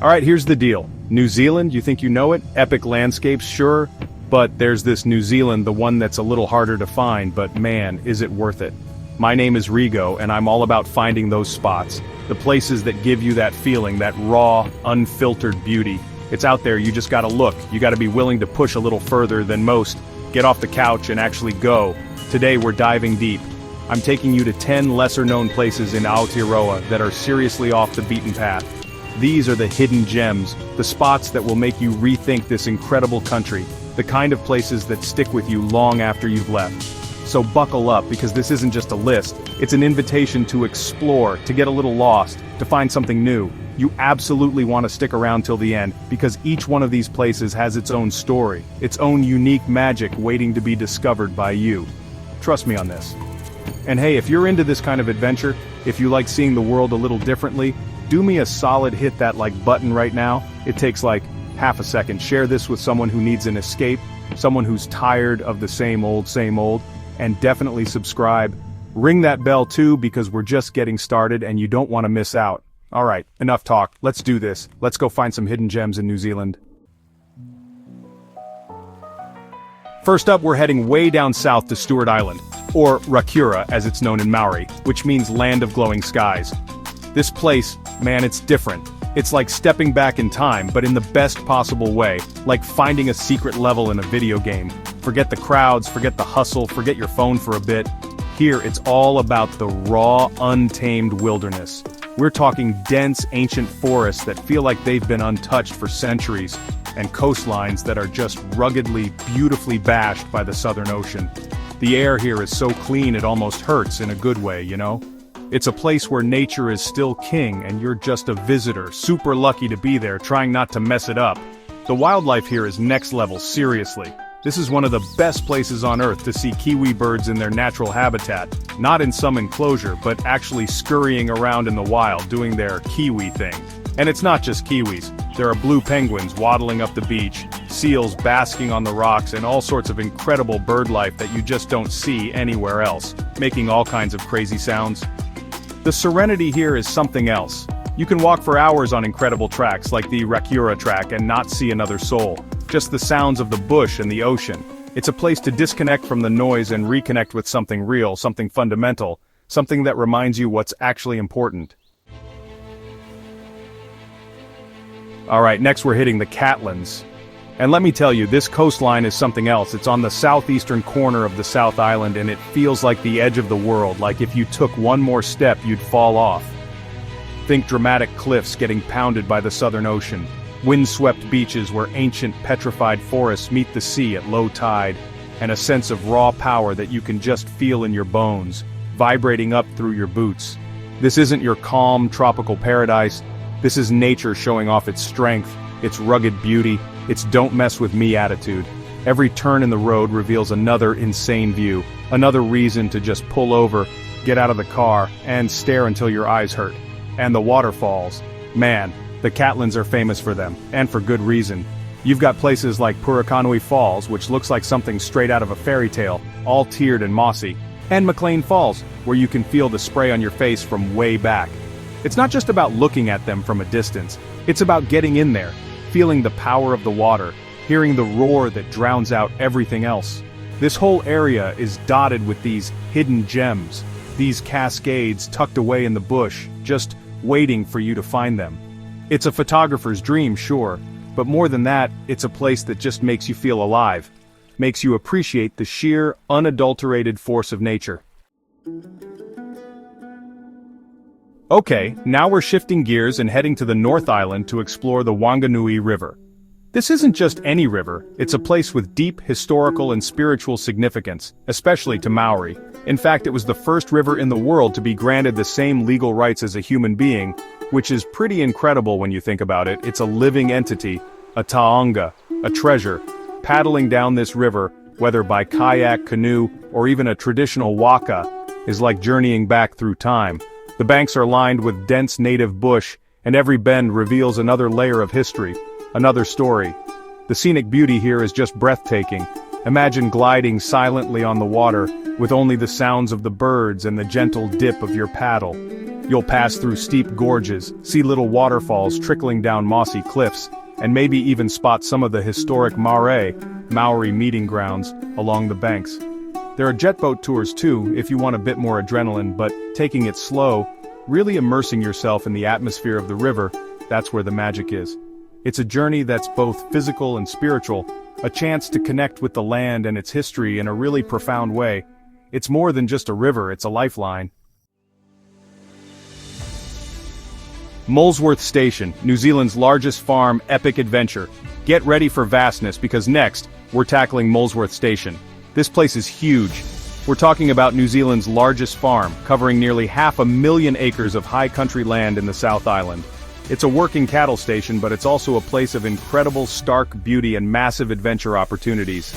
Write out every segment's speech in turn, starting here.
Alright, here's the deal. New Zealand, you think you know it? Epic landscapes, sure. But there's this New Zealand, the one that's a little harder to find, but man, is it worth it. My name is Rigo, and I'm all about finding those spots. The places that give you that feeling, that raw, unfiltered beauty. It's out there, you just gotta look. You gotta be willing to push a little further than most. Get off the couch and actually go. Today we're diving deep. I'm taking you to 10 lesser-known places in Aotearoa that are seriously off the beaten path. These are the hidden gems, the spots that will make you rethink this incredible country, the kind of places that stick with you long after you've left. So buckle up, because this isn't just a list, it's an invitation to explore, to get a little lost, to find something new. You absolutely want to stick around till the end, because each one of these places has its own story, its own unique magic waiting to be discovered by you. Trust me on this. And hey, if you're into this kind of adventure, if you like seeing the world a little differently, do me a solid, hit that like button right now. It takes like half a second. Share this with someone who needs an escape, someone who's tired of the same old, and definitely subscribe. Ring that bell too, because we're just getting started and you don't want to miss out. Alright, enough talk, let's do this. Let's go find some hidden gems in New Zealand. First up, we're heading way down south to Stewart Island, or Rakura as it's known in Maori, which means land of glowing skies. This place, man, it's different. It's like stepping back in time, but in the best possible way, like finding a secret level in a video game. Forget the crowds, forget the hustle, forget your phone for a bit. Here, it's all about the raw, untamed wilderness. We're talking dense, ancient forests that feel like they've been untouched for centuries, and coastlines that are just ruggedly, beautifully bashed by the Southern Ocean. The air here is so clean it almost hurts in a good way, you know? It's a place where nature is still king and you're just a visitor, super lucky to be there, trying not to mess it up. The wildlife here is next level, seriously. This is one of the best places on Earth to see kiwi birds in their natural habitat, not in some enclosure, but actually scurrying around in the wild doing their kiwi thing. And it's not just kiwis. There are blue penguins waddling up the beach, seals basking on the rocks, and all sorts of incredible bird life that you just don't see anywhere else, making all kinds of crazy sounds. The serenity here is something else. You can walk for hours on incredible tracks like the Rakura track and not see another soul. Just the sounds of the bush and the ocean. It's a place to disconnect from the noise and reconnect with something real, something fundamental, something that reminds you what's actually important. Alright, next we're hitting the Catlins. And let me tell you, this coastline is something else. It's on the southeastern corner of the South Island and it feels like the edge of the world, like if you took one more step you'd fall off. Think dramatic cliffs getting pounded by the Southern Ocean, windswept beaches where ancient petrified forests meet the sea at low tide, and a sense of raw power that you can just feel in your bones, vibrating up through your boots. This isn't your calm, tropical paradise. This is nature showing off its strength, its rugged beauty, its don't mess with me attitude. Every turn in the road reveals another insane view, another reason to just pull over, get out of the car, and stare until your eyes hurt. And the waterfalls. Man, the Catlins are famous for them, and for good reason. You've got places like Purakanui Falls, which looks like something straight out of a fairy tale, all tiered and mossy, and McLean Falls, where you can feel the spray on your face from way back. It's not just about looking at them from a distance, it's about getting in there, feeling the power of the water, hearing the roar that drowns out everything else. This whole area is dotted with these hidden gems, these cascades tucked away in the bush, just waiting for you to find them. It's a photographer's dream, sure, but more than that, it's a place that just makes you feel alive, makes you appreciate the sheer, unadulterated force of nature. Okay, now we're shifting gears and heading to the North Island to explore the Wanganui River. This isn't just any river, it's a place with deep historical and spiritual significance, especially to Maori. In fact, it was the first river in the world to be granted the same legal rights as a human being, which is pretty incredible when you think about it. It's a living entity, a taonga, a treasure. Paddling down this river, whether by kayak, canoe, or even a traditional waka, is like journeying back through time. The banks are lined with dense native bush, and every bend reveals another layer of history, another story. The scenic beauty here is just breathtaking. Imagine gliding silently on the water, with only the sounds of the birds and the gentle dip of your paddle. You'll pass through steep gorges, see little waterfalls trickling down mossy cliffs, and maybe even spot some of the historic Maori meeting grounds, along the banks. There are jet boat tours too, if you want a bit more adrenaline, but taking it slow, really immersing yourself in the atmosphere of the river, that's where the magic is. It's a journey that's both physical and spiritual, a chance to connect with the land and its history in a really profound way. It's more than just a river, it's a lifeline. Molesworth Station, New Zealand's largest farm epic adventure. Get ready for vastness because next, we're tackling Molesworth Station. This place is huge. We're talking about New Zealand's largest farm, covering nearly 500,000 acres of high country land in the South Island. It's a working cattle station, but it's also a place of incredible stark beauty and massive adventure opportunities.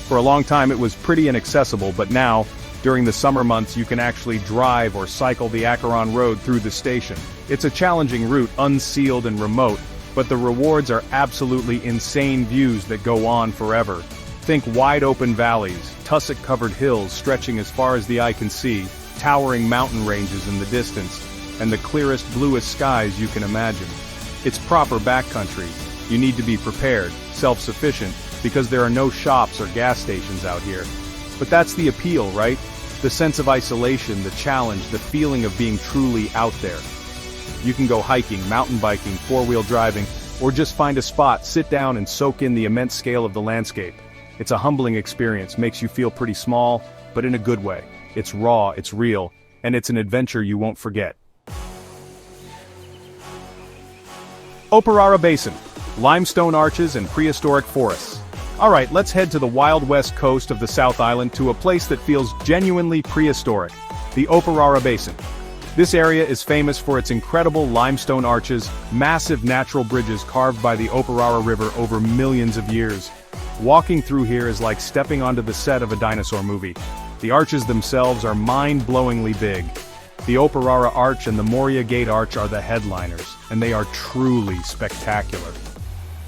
For a long time it was pretty inaccessible, but now, during the summer months you can actually drive or cycle the Acheron Road through the station. It's a challenging route, unsealed and remote, but the rewards are absolutely insane views that go on forever. Think wide-open valleys, tussock-covered hills stretching as far as the eye can see, towering mountain ranges in the distance, and the clearest, bluest skies you can imagine. It's proper backcountry. You need to be prepared, self-sufficient, because there are no shops or gas stations out here. But that's the appeal, right? The sense of isolation, the challenge, the feeling of being truly out there. You can go hiking, mountain biking, four-wheel driving, or just find a spot, sit down and soak in the immense scale of the landscape. It's a humbling experience, makes you feel pretty small, but in a good way. It's raw, it's real, and it's an adventure you won't forget. Oparara Basin, limestone arches and prehistoric forests. Alright, let's head to the wild west coast of the South Island to a place that feels genuinely prehistoric, the Oparara Basin. This area is famous for its incredible limestone arches, massive natural bridges carved by the Oparara River over millions of years. Walking through here is like stepping onto the set of a dinosaur movie. The arches themselves are mind-blowingly big. The Oparara Arch and the Moria Gate Arch are the headliners, and they are truly spectacular.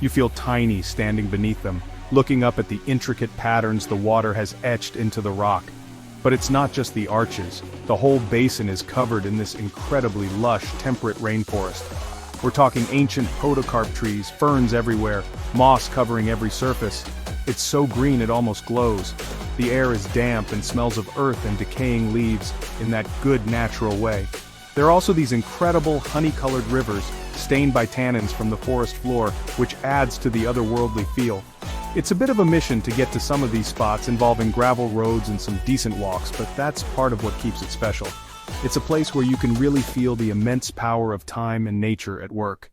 You feel tiny standing beneath them, looking up at the intricate patterns the water has etched into the rock. But it's not just the arches. The whole basin is covered in this incredibly lush, temperate rainforest. We're talking ancient podocarp trees, ferns everywhere, moss covering every surface. It's so green it almost glows. The air is damp and smells of earth and decaying leaves in that good natural way. There are also these incredible honey-colored rivers, stained by tannins from the forest floor, which adds to the otherworldly feel. It's a bit of a mission to get to some of these spots involving gravel roads and some decent walks, but that's part of what keeps it special. It's a place where you can really feel the immense power of time and nature at work.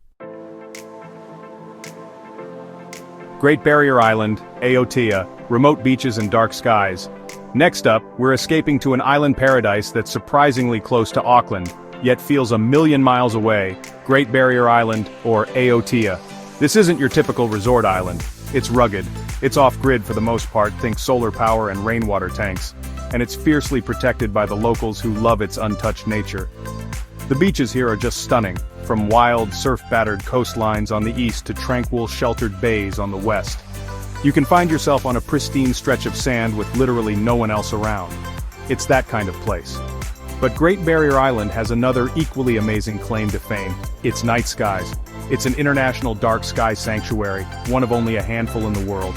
Great Barrier Island, Aotea, remote beaches and dark skies. Next up, we're escaping to an island paradise that's surprisingly close to Auckland, yet feels a million miles away, Great Barrier Island, or Aotea. This isn't your typical resort island. It's rugged, it's off-grid for the most part, think solar power and rainwater tanks, and it's fiercely protected by the locals who love its untouched nature. The beaches here are just stunning, from wild, surf-battered coastlines on the east to tranquil, sheltered bays on the west. You can find yourself on a pristine stretch of sand with literally no one else around. It's that kind of place. But Great Barrier Island has another equally amazing claim to fame, its night skies. It's an international dark sky sanctuary, one of only a handful in the world.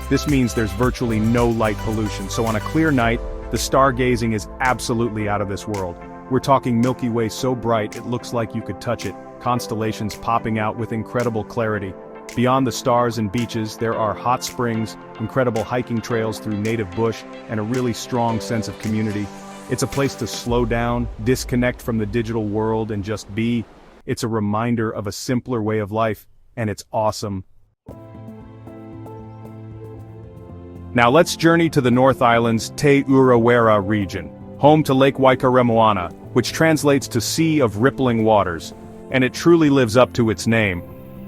This means there's virtually no light pollution, so on a clear night, the stargazing is absolutely out of this world. We're talking Milky Way so bright it looks like you could touch it, constellations popping out with incredible clarity. Beyond the stars and beaches, there are hot springs, incredible hiking trails through native bush, and a really strong sense of community. It's a place to slow down, disconnect from the digital world, and just be. It's a reminder of a simpler way of life, and it's awesome. Now let's journey to the North Island's Te Urewera region, home to Lake Waikaremoana, which translates to Sea of Rippling Waters, and it truly lives up to its name.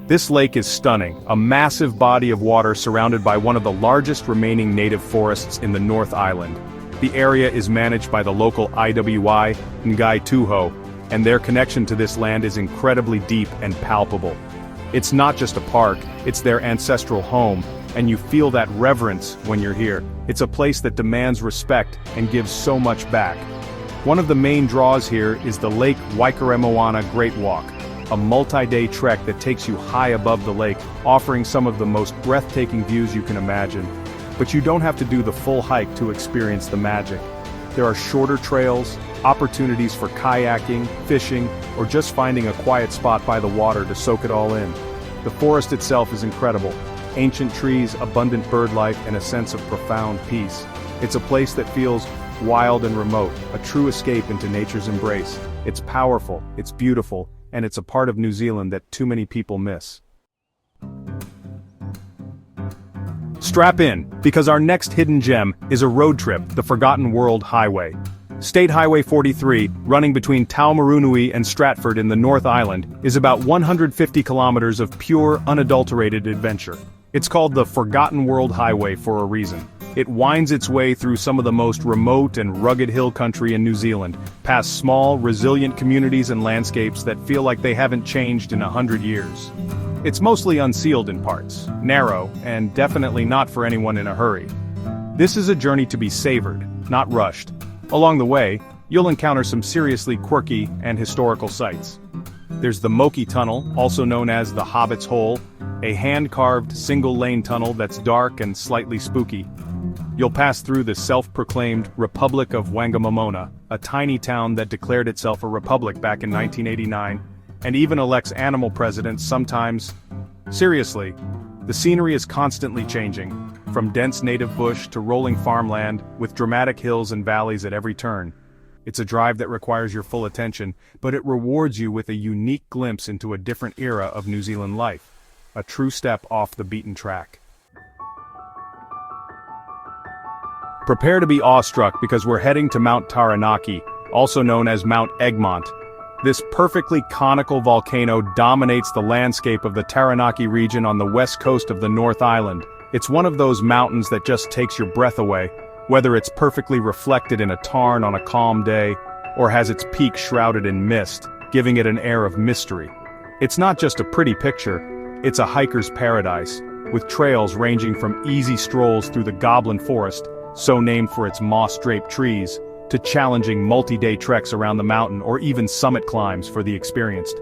This lake is stunning, a massive body of water surrounded by one of the largest remaining native forests in the North Island. The area is managed by the local Iwi, Ngai Tuho, and their connection to this land is incredibly deep and palpable. It's not just a park, it's their ancestral home, and you feel that reverence when you're here. It's a place that demands respect and gives so much back. One of the main draws here is the Lake Waikaremoana Great Walk, a multi-day trek that takes you high above the lake, offering some of the most breathtaking views you can imagine. But you don't have to do the full hike to experience the magic. There are shorter trails, opportunities for kayaking, fishing, or just finding a quiet spot by the water to soak it all in. The forest itself is incredible. Ancient trees, abundant bird life, and a sense of profound peace. It's a place that feels wild and remote, a true escape into nature's embrace. It's powerful, it's beautiful, and it's a part of New Zealand that too many people miss. Strap in, because our next hidden gem is a road trip, the Forgotten World Highway. State Highway 43, running between Taumarunui and Stratford in the North Island, is about 150 kilometers of pure, unadulterated adventure. It's called the Forgotten World Highway for a reason. It winds its way through some of the most remote and rugged hill country in New Zealand, past small, resilient communities and landscapes that feel like they haven't changed in 100 years. It's mostly unsealed in parts, narrow, and definitely not for anyone in a hurry. This is a journey to be savored, not rushed. Along the way, you'll encounter some seriously quirky and historical sights. There's the Moki Tunnel, also known as the Hobbit's Hole, a hand-carved, single-lane tunnel that's dark and slightly spooky. You'll pass through the self-proclaimed Republic of Wangamamona, a tiny town that declared itself a republic back in 1989, and even elects animal presidents sometimes. Seriously, the scenery is constantly changing, from dense native bush to rolling farmland, with dramatic hills and valleys at every turn. It's a drive that requires your full attention, but it rewards you with a unique glimpse into a different era of New Zealand life. A true step off the beaten track. Prepare to be awestruck because we're heading to Mount Taranaki, also known as Mount Egmont. This perfectly conical volcano dominates the landscape of the Taranaki region on the west coast of the North Island. It's one of those mountains that just takes your breath away, whether it's perfectly reflected in a tarn on a calm day, or has its peak shrouded in mist, giving it an air of mystery. It's not just a pretty picture, it's a hiker's paradise, with trails ranging from easy strolls through the Goblin Forest, so named for its moss-draped trees, to challenging multi-day treks around the mountain or even summit climbs for the experienced.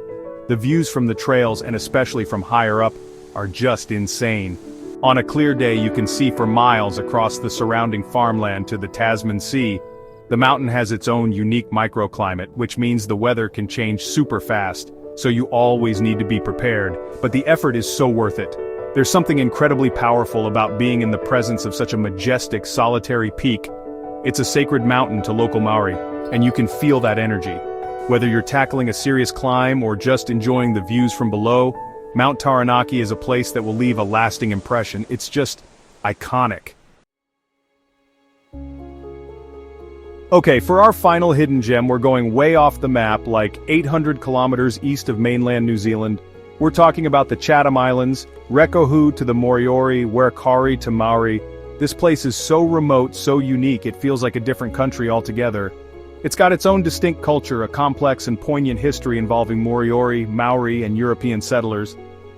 The views from the trails, and especially from higher up, are just insane. On a clear day you can see for miles across the surrounding farmland to the Tasman Sea. The mountain has its own unique microclimate, which means the weather can change super fast, so you always need to be prepared, but the effort is so worth it. There's something incredibly powerful about being in the presence of such a majestic, solitary peak. It's a sacred mountain to local Maori, and you can feel that energy. Whether you're tackling a serious climb or just enjoying the views from below, Mount Taranaki is a place that will leave a lasting impression. It's just iconic. Okay, for our final hidden gem, we're going way off the map, like 800 kilometers east of mainland New Zealand. We're talking about the Chatham Islands, Rekohu to the Moriori, Werikari to Maori. This place is so remote, so unique, it feels like a different country altogether. It's got its own distinct culture, a complex and poignant history involving Moriori, Maori, and European settlers,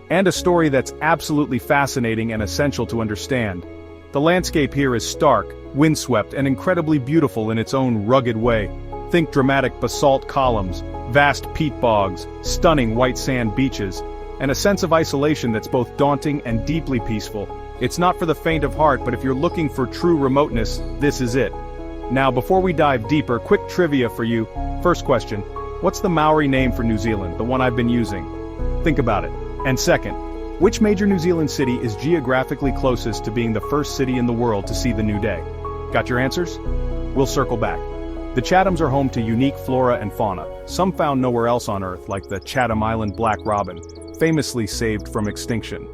and a story that's absolutely fascinating and essential to understand. The landscape here is stark, windswept, and incredibly beautiful in its own rugged way. Think dramatic basalt columns, vast peat bogs, stunning white sand beaches, and a sense of isolation that's both daunting and deeply peaceful. It's not for the faint of heart, but if you're looking for true remoteness, this is it. Now, before we dive deeper, quick trivia for you. First question, what's the Maori name for New Zealand, the one I've been using? Think about it. And second, which major New Zealand city is geographically closest to being the first city in the world to see the new day? Got your answers? We'll circle back. The Chathams are home to unique flora and fauna, some found nowhere else on Earth, like the Chatham Island black robin, famously saved from extinction.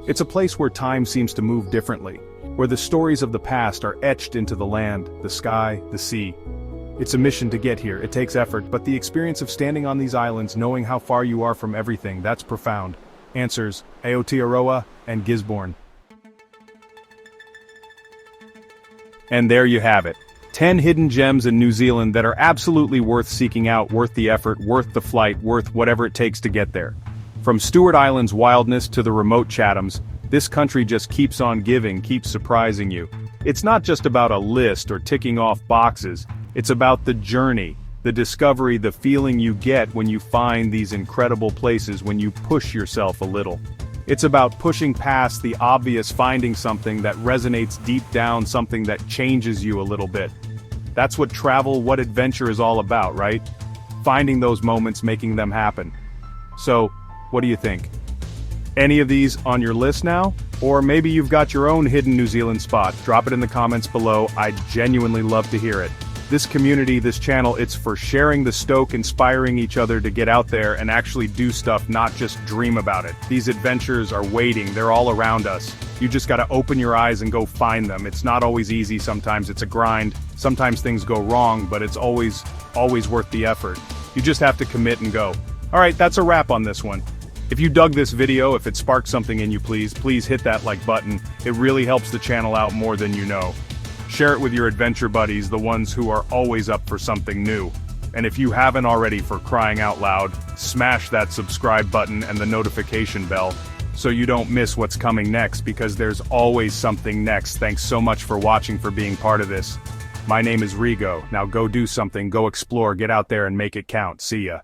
It's a place where time seems to move differently, where the stories of the past are etched into the land, the sky, the sea. It's a mission to get here, it takes effort, but the experience of standing on these islands, knowing how far you are from everything, that's profound. Answers, Aotearoa and Gisborne. And there you have it. 10 hidden gems in New Zealand that are absolutely worth seeking out, worth the effort, worth the flight, worth whatever it takes to get there. From Stewart Island's wildness to the remote Chathams, this country just keeps on giving, keeps surprising you. It's not just about a list or ticking off boxes, It's about the journey, the discovery, the feeling you get when you find these incredible places, when you push yourself a little. It's about pushing past the obvious, finding something that resonates deep down, something that changes you a little bit. That's what travel, what adventure is all about, right? Finding those moments, making them happen. So, what do you think? Any of these on your list now? Or maybe you've got your own hidden New Zealand spot. Drop it in the comments below. I'd genuinely love to hear it. This community, this channel, it's for sharing the stoke, inspiring each other to get out there and actually do stuff, not just dream about it. These adventures are waiting, they're all around us. You just gotta open your eyes and go find them. It's not always easy, sometimes it's a grind, sometimes things go wrong, but it's always worth the effort. You just have to commit and go. Alright, that's a wrap on this one. If you dug this video, if it sparked something in you, please hit that like button. It really helps the channel out more than you know. Share it with your adventure buddies, the ones who are always up for something new. And if you haven't already, for crying out loud, smash that subscribe button and the notification bell so you don't miss what's coming next, because there's always something next. Thanks so much for watching, for being part of this. My name is Rigo. Now go do something, go explore, get out there and make it count. See ya.